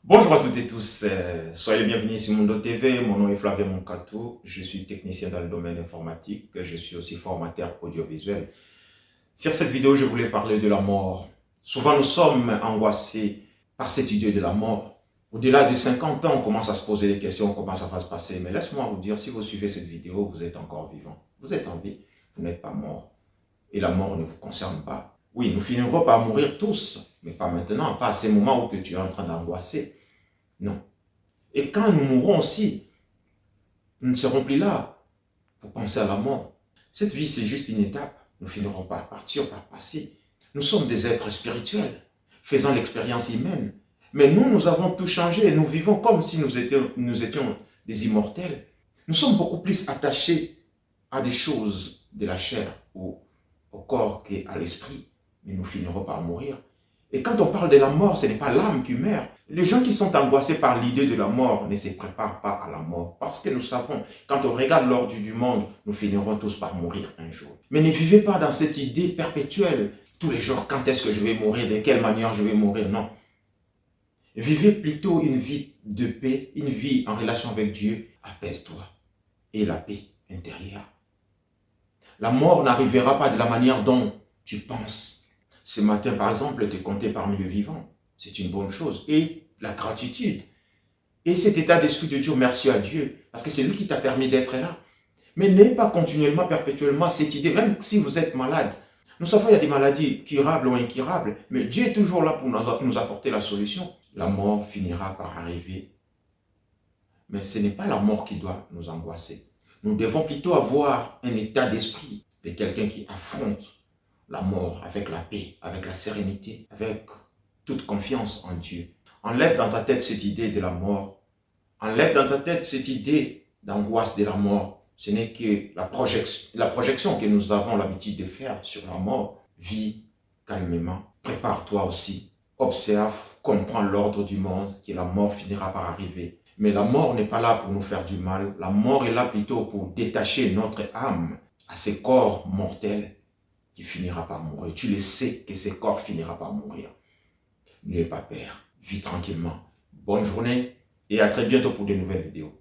Bonjour à toutes et tous, soyez les bienvenus sur Mundo TV. Mon nom est Flavien Moncato, je suis technicien dans le domaine informatique, je suis aussi formateur audiovisuel. Sur cette vidéo, je voulais parler de la mort. Souvent, nous sommes angoissés par cette idée de la mort. Au-delà de 50 ans, on commence à se poser des questions, comment ça va se passer. Mais laisse-moi vous dire, si vous suivez cette vidéo, vous êtes encore vivant. Vous êtes en vie, vous n'êtes pas mort. Et la mort ne vous concerne pas. Oui, nous finirons par mourir tous, mais pas maintenant, pas à ces moments où que tu es en train d'angoisser. Non. Et quand nous mourrons aussi, nous ne serons plus là pour penser à la mort. Cette vie, c'est juste une étape. Nous finirons par partir, par passer. Nous sommes des êtres spirituels, faisant l'expérience humaine. Mais nous avons tout changé et nous vivons comme si nous étions des immortels. Nous sommes beaucoup plus attachés à des choses de la chair ou au corps qu'à l'esprit. Mais nous finirons par mourir. Et quand on parle de la mort, ce n'est pas l'âme qui meurt. Les gens qui sont angoissés par l'idée de la mort ne se préparent pas à la mort. Parce que nous savons, quand on regarde l'ordre du monde, nous finirons tous par mourir un jour. Mais ne vivez pas dans cette idée perpétuelle. Tous les jours, quand est-ce que je vais mourir? De quelle manière je vais mourir? Non. Vivez plutôt une vie de paix, une vie en relation avec Dieu. Apaise-toi. Et la paix intérieure. La mort n'arrivera pas de la manière dont tu penses. Ce matin, par exemple, te compter parmi les vivants, c'est une bonne chose. Et la gratitude. Et cet état d'esprit de dire merci à Dieu, parce que c'est lui qui t'a permis d'être là. Mais n'ayez pas continuellement, perpétuellement cette idée, même si vous êtes malade. Nous savons qu'il y a des maladies curables ou incurables, mais Dieu est toujours là pour nous apporter la solution. La mort finira par arriver. Mais ce n'est pas la mort qui doit nous angoisser. Nous devons plutôt avoir un état d'esprit de quelqu'un qui affronte la mort avec la paix, avec la sérénité, avec toute confiance en Dieu. Enlève dans ta tête cette idée de la mort. Enlève dans ta tête cette idée d'angoisse de la mort. Ce n'est que la projection que nous avons l'habitude de faire sur la mort. Vis calmement. Prépare-toi aussi. Observe, comprends l'ordre du monde, que la mort finira par arriver. Mais la mort n'est pas là pour nous faire du mal. La mort est là plutôt pour détacher notre âme à ces corps mortels qui finira par mourir. Tu le sais que ce corps finira par mourir. N'aie pas peur. Vis tranquillement. Bonne journée et à très bientôt pour de nouvelles vidéos.